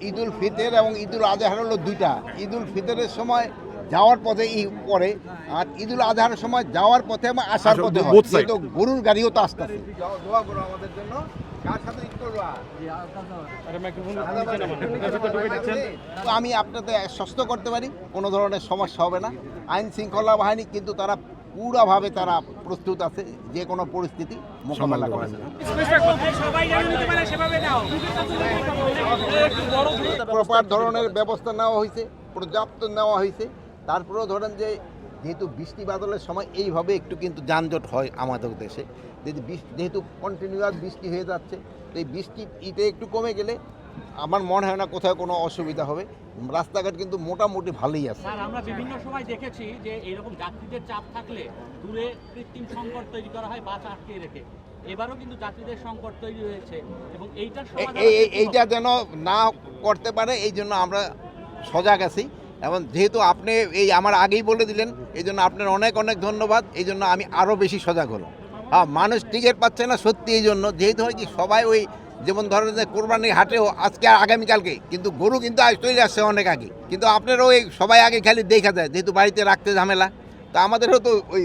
ঈদুল ফিতর এবং ঈদুল আজহার হলো দুইটা। ঈদুল ফিতরের সময় যাওয়ার পথে পরে, আর ঈদুল আজহার সময় যাওয়ার পথে এবং আসার পথে হয়। তো গরুর গাড়িও তো আসতেছে। দোয়া করো আমাদের জন্য। কার সাথে ঈদ করবা? তো আমি আপনাদের আশ্বস্ত করতে পারি কোনো ধরনের সমস্যা হবে না। আইন শৃঙ্খলা বাহিনী কিন্তু তারা পুরাভাবে তারা প্রস্তুত আছে যে কোনো পরিস্থিতি মোকাবেলা করার জন্য। প্রপার ধরনের ব্যবস্থা নেওয়া হয়েছে, পর্যাপ্ত নেওয়া হয়েছে। তারপরেও ধরেন যে যেহেতু বৃষ্টি বাদলের সময় এইভাবে একটু কিন্তু যানজট হয় আমাদের দেশে, যেহেতু কন্টিনিউয়াস বৃষ্টি হয়ে যাচ্ছে, তো এই বৃষ্টি একটু কমে গেলে আমার মনে হয় না কোথাও কোনো অসুবিধা হবে। রাস্তাঘাট কিন্তু মোটামুটি ভালোই আছে। স্যার, আমরা বিভিন্ন সময় দেখেছি যে এরকম যাত্রীদের চাপ থাকলে দূরে কৃত্রিম সংকট তৈরি করা হয় বাস আটকে রেখে। এবারও কিন্তু যাত্রীদের সংকট তৈরি হয়েছে এবং এইটা যেন না করতে পারে এই জন্য আমরা সজাগ আছি। এবং যেহেতু আপনি এই আমার আগেই বলে দিলেন, এই জন্য আপনার অনেক অনেক ধন্যবাদ। এই জন্য আমি আরও বেশি সজাগ হলাম। হ্যাঁ, মানুষ টিকিট পাচ্ছে না সত্যি, এই জন্য যেহেতু হয় কি সবাই ওই যেমন ধরেন যে কোরবানির হাটেও আজকে আর আগামীকালকে কিন্তু গরু কিন্তু চলে আসছে অনেক আগে, কিন্তু আপনারও ওই সবাই আগে খালি দেখা যায় যেহেতু বাড়িতে রাখতে ঝামেলা। তো আমাদেরও তো ওই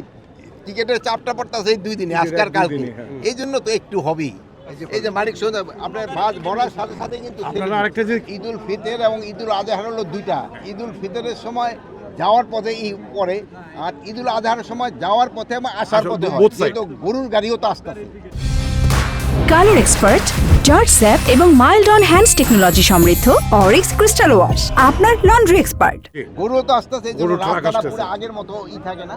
টিকিটের চাপটা পড়তেছে এই 2 দিনে, আজকে আর কালকে। এই জন্য তো একটু হবেই। এই যে মালিক শুনে আপনার বাস ভরার সাথে সাথে কিন্তু ঈদুল ফিতর এবং ঈদুল আজহার হলো দুইটা। ঈদুল ফিতরের সময় যাওয়ার পথে পরে, আর ঈদুল আজহার সময় যাওয়ার পথে এবং আসার পথে হয়। তো গরুর গাড়িও তো আসতেছে। কালার এক্সপার্ট, জর্জ স্যাপ এবং মাইল্ড অন হ্যান্ডস টেকনোলজি সমৃদ্ধ অরিক্স ক্রিস্টাল ওয়াশ আপনার লন্ড্রি এক্সপার্ট। গরু তো আসতেছে, রাস্তাটা পুরো আগের মতো থাকে না।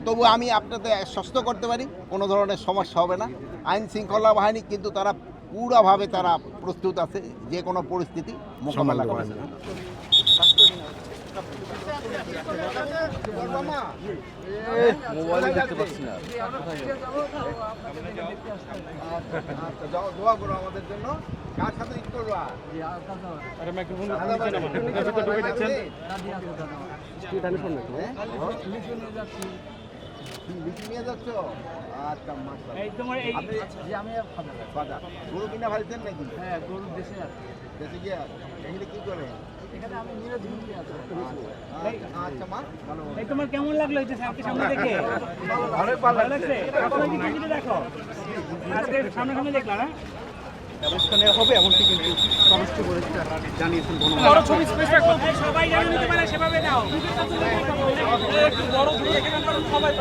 তবু আমি আপনাদের আশ্বস্ত করতে পারি কোনো ধরনের সমস্যা হবে না। আইন শৃঙ্খলা বাহিনী কিন্তু তারা পুরাভাবে তারা প্রস্তুত আছে যে কোনো পরিস্থিতি মোকাবেলা করার জন্য। দোয়া করো আমাদের জন্য। কার সাথে ঈদ করবা? নিয়ে যাচ্ছ? আচ্ছা, গরু কিনা ভাইছেন নাকি? হ্যাঁ, গরু দেশে আছে। দেশে গিয়ে এখানে কি করে? আচ্ছা মা, তোমার কেমন লাগলো এটা সামনে দেখে? ভালো লাগছে। দেখো আজকে সামনে দেখলা না হবে এমনটি কিন্তু সমস্ত জানিয়েছেন। সবাই যেন নিতে পারে সেভাবে নাও। একটু বড় সবাই